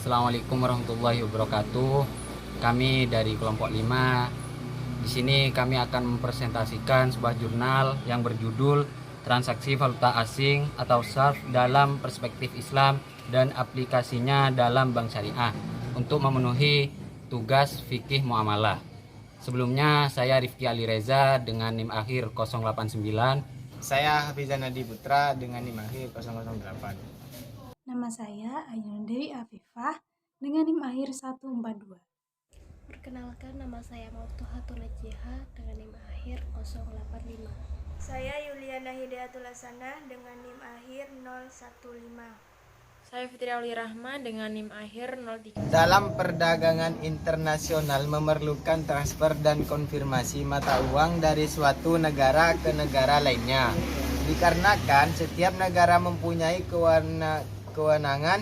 Assalamualaikum warahmatullahi wabarakatuh. Kami dari kelompok 5. Di sini kami akan mempresentasikan sebuah jurnal yang berjudul Transaksi Valuta Asing atau SARF dalam Perspektif Islam dan Aplikasinya dalam Bank Syariah untuk memenuhi tugas fikih muamalah. Sebelumnya saya Rifki Ali Reza dengan NIM akhir 089. Saya Hafizan Nadi Putra dengan NIM akhir 008. Nama saya Ainun Dewi Afifah dengan NIM akhir 142. Perkenalkan, nama saya Mautuhatul Najihah dengan NIM akhir 085. Saya Yuliana Hidayatul Hasanah dengan NIM akhir 015. Saya Fitri Auli Rahman dengan NIM akhir 03. Dalam perdagangan internasional memerlukan transfer dan konfirmasi mata uang dari suatu negara ke negara lainnya. Dikarenakan setiap negara mempunyai kewenangan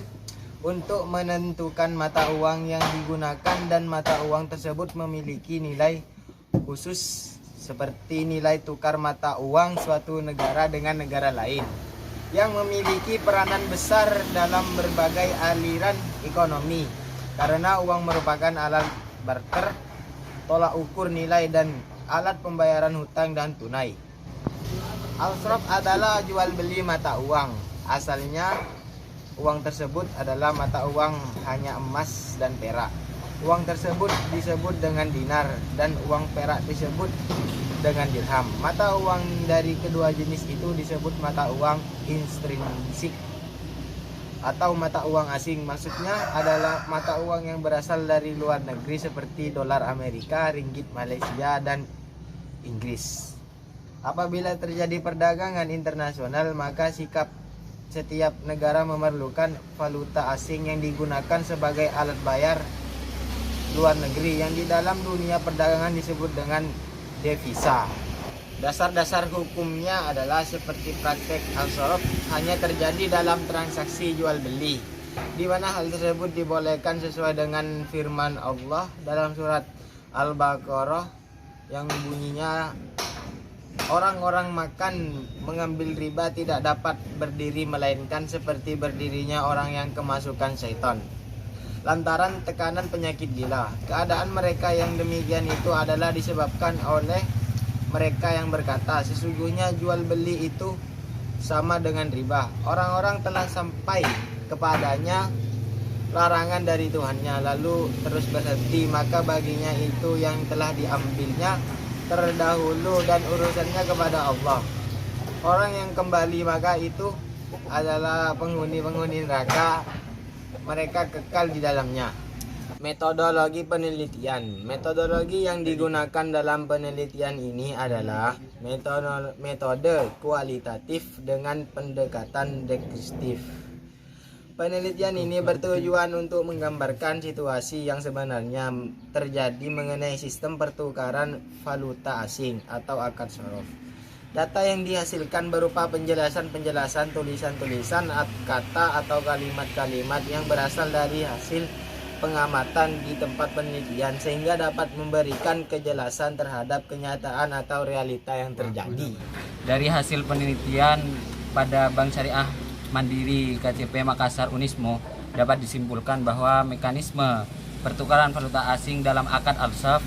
untuk menentukan mata uang yang digunakan dan mata uang tersebut memiliki nilai khusus seperti nilai tukar mata uang suatu negara dengan negara lain yang memiliki peranan besar dalam berbagai aliran ekonomi karena uang merupakan alat barter, tolak ukur nilai dan alat pembayaran hutang dan tunai. Al-sharaf adalah jual beli mata uang. Asalnya uang tersebut adalah mata uang hanya emas dan perak. Uang tersebut disebut dengan dinar dan uang perak disebut dengan dirham. Mata uang dari kedua jenis itu disebut mata uang intrinsik atau mata uang asing. Maksudnya adalah mata uang yang berasal dari luar negeri seperti dolar Amerika, ringgit Malaysia, dan Inggris. Apabila terjadi perdagangan internasional, maka sikap setiap negara memerlukan valuta asing yang digunakan sebagai alat bayar luar negeri yang di dalam dunia perdagangan disebut dengan devisa. Dasar-dasar hukumnya adalah seperti praktek al-sharaf hanya terjadi dalam transaksi jual beli, di mana hal tersebut dibolehkan sesuai dengan firman Allah dalam surat Al-Baqarah yang bunyinya, orang-orang makan mengambil riba tidak dapat berdiri melainkan seperti berdirinya orang yang kemasukan syaitan lantaran tekanan penyakit gila. Keadaan mereka yang demikian itu adalah disebabkan oleh mereka yang berkata, sesungguhnya jual beli itu sama dengan riba. Orang-orang telah sampai kepadanya larangan dari Tuhannya, lalu terus berhenti, maka baginya itu yang telah diambilnya terdahulu dan urusannya kepada Allah. Orang yang kembali maka itu adalah penghuni-penghuni neraka, mereka kekal di dalamnya. Metodologi penelitian. Metodologi yang digunakan dalam penelitian ini adalah metode kualitatif dengan pendekatan deskriptif. Penelitian ini bertujuan untuk menggambarkan situasi yang sebenarnya terjadi mengenai sistem pertukaran valuta asing atau akad sharaf. Data yang dihasilkan berupa penjelasan-penjelasan, tulisan-tulisan, kata atau kalimat-kalimat yang berasal dari hasil pengamatan di tempat penelitian sehingga dapat memberikan kejelasan terhadap kenyataan atau realita yang terjadi. Dari hasil penelitian pada Bank Syariah Mandiri KCP Makassar Unismo dapat disimpulkan bahwa mekanisme pertukaran valuta asing dalam akad al-sharaf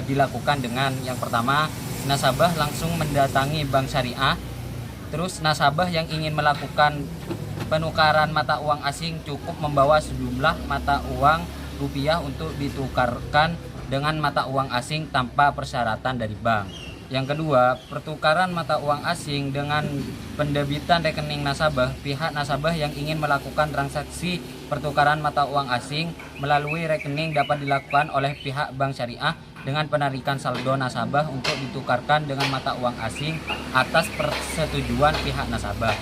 dilakukan dengan yang pertama, nasabah langsung mendatangi bank syariah. Terus nasabah yang ingin melakukan penukaran mata uang asing cukup membawa sejumlah mata uang rupiah untuk ditukarkan dengan mata uang asing tanpa persyaratan dari bank. Yang kedua, pertukaran mata uang asing dengan pendebitan rekening nasabah. Pihak nasabah yang ingin melakukan transaksi pertukaran mata uang asing melalui rekening dapat dilakukan oleh pihak bank syariah dengan penarikan saldo nasabah untuk ditukarkan dengan mata uang asing atas persetujuan pihak nasabah.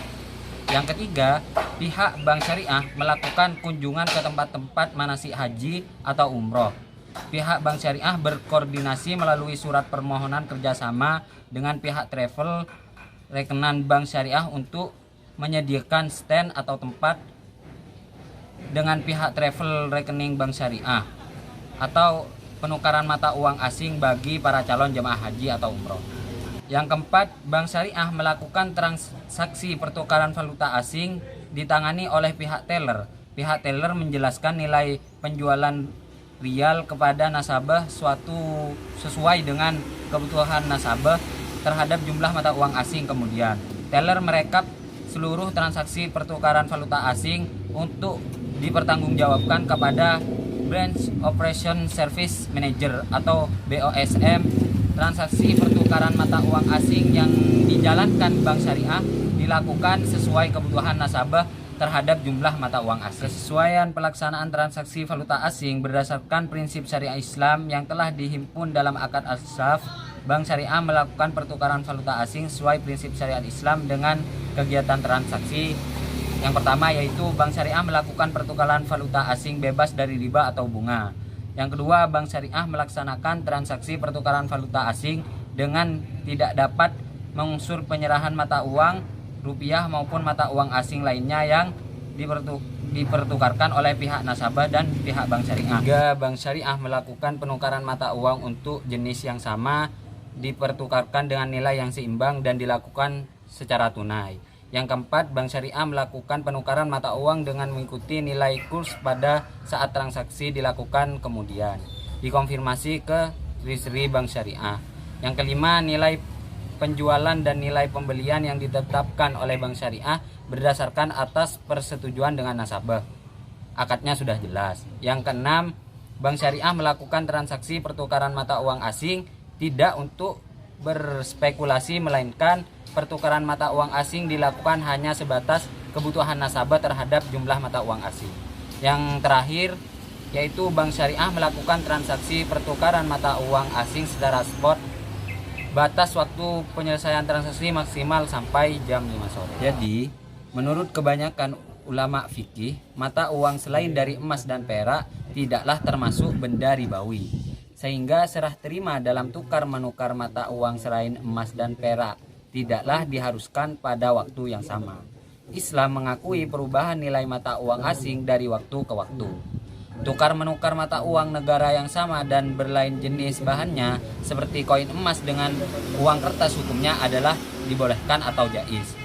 Yang ketiga, pihak bank syariah melakukan kunjungan ke tempat-tempat manasik haji atau umroh. Pihak bank syariah berkoordinasi melalui surat permohonan kerjasama dengan pihak travel rekenan bank syariah untuk menyediakan stand atau tempat dengan pihak travel rekening bank syariah atau penukaran mata uang asing bagi para calon jemaah haji atau umroh. Yang keempat, bank syariah melakukan transaksi pertukaran valuta asing ditangani oleh pihak teller pihak teller menjelaskan nilai penjualan rial kepada nasabah suatu sesuai dengan kebutuhan nasabah terhadap jumlah mata uang asing. Kemudian teller merekap seluruh transaksi pertukaran valuta asing untuk dipertanggungjawabkan kepada Branch Operation Service Manager atau BOSM. Transaksi pertukaran mata uang asing yang dijalankan Bank Syariah dilakukan sesuai kebutuhan nasabah terhadap jumlah mata uang asing. Kesesuaian pelaksanaan transaksi valuta asing berdasarkan prinsip syariah Islam yang telah dihimpun dalam Akad Al-Saf. Bank Syariah melakukan pertukaran valuta asing sesuai prinsip syariat Islam dengan kegiatan transaksi. Yang pertama yaitu Bank Syariah melakukan pertukaran valuta asing bebas dari riba atau bunga. Yang kedua, Bank Syariah melaksanakan transaksi pertukaran valuta asing dengan tidak dapat mengunsur penyerahan mata uang rupiah maupun mata uang asing lainnya yang dipertukarkan oleh pihak nasabah dan pihak Bank Syariah. Tiga, Bank Syariah melakukan penukaran mata uang untuk jenis yang sama, dipertukarkan dengan nilai yang seimbang dan dilakukan secara tunai. Yang keempat, Bank Syariah melakukan penukaran mata uang dengan mengikuti nilai kurs pada saat transaksi dilakukan, kemudian dikonfirmasi ke Treasury Bank Syariah. Yang kelima, nilai penjualan dan nilai pembelian yang ditetapkan oleh Bank Syariah berdasarkan atas persetujuan dengan nasabah. Akadnya sudah jelas. Yang keenam, Bank Syariah melakukan transaksi pertukaran mata uang asing tidak untuk berspekulasi, melainkan pertukaran mata uang asing dilakukan hanya sebatas kebutuhan nasabah terhadap jumlah mata uang asing. Yang terakhir yaitu Bank Syariah melakukan transaksi pertukaran mata uang asing secara spot. Batas waktu penyelesaian transaksi maksimal sampai jam 5 sore. Jadi, menurut kebanyakan ulama fikih, mata uang selain dari emas dan perak tidaklah termasuk benda ribawi. Sehingga serah terima dalam tukar menukar mata uang selain emas dan perak tidaklah diharuskan pada waktu yang sama. Islam mengakui perubahan nilai mata uang asing dari waktu ke waktu. Tukar menukar mata uang negara yang sama dan berlain jenis bahannya seperti koin emas dengan uang kertas hukumnya adalah dibolehkan atau jaiz.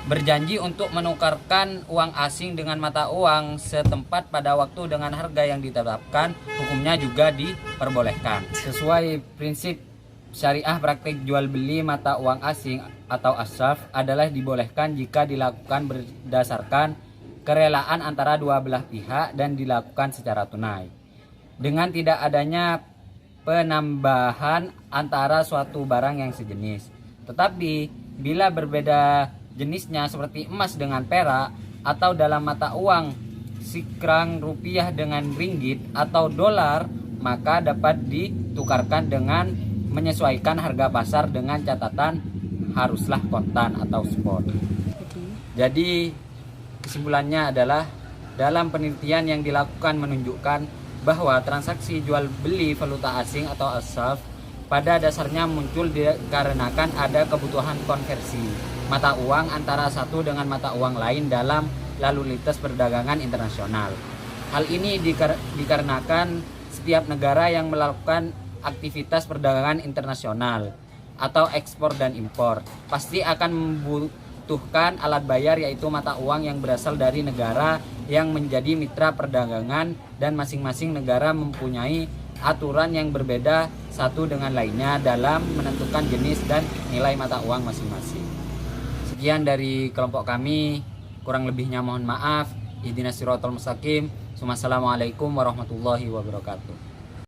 Berjanji untuk menukarkan uang asing dengan mata uang setempat pada waktu dengan harga yang ditetapkan hukumnya juga diperbolehkan. Sesuai prinsip syariah, praktik jual beli mata uang asing atau as-saf adalah dibolehkan jika dilakukan berdasarkan kerelaan antara dua belah pihak dan dilakukan secara tunai, dengan tidak adanya penambahan antara suatu barang yang sejenis. Tetapi bila berbeda jenisnya seperti emas dengan perak atau dalam mata uang sikrang rupiah dengan ringgit atau dolar, maka dapat ditukarkan dengan menyesuaikan harga pasar dengan catatan haruslah kontan atau spot. Jadi kesimpulannya adalah dalam penelitian yang dilakukan menunjukkan bahwa transaksi jual beli valuta asing atau as-saf pada dasarnya muncul dikarenakan ada kebutuhan konversi mata uang antara satu dengan mata uang lain dalam lalu lintas perdagangan internasional. Hal ini dikarenakan setiap negara yang melakukan aktivitas perdagangan internasional atau ekspor dan impor pasti akan membutuhkan alat bayar, yaitu mata uang yang berasal dari negara yang menjadi mitra perdagangan, dan masing-masing negara mempunyai aturan yang berbeda satu dengan lainnya dalam menentukan jenis dan nilai mata uang masing-masing. Sekian dari kelompok kami, kurang lebihnya mohon maaf. Ihdinas siratal mustaqim. Wassalamualaikum warahmatullahi wabarakatuh.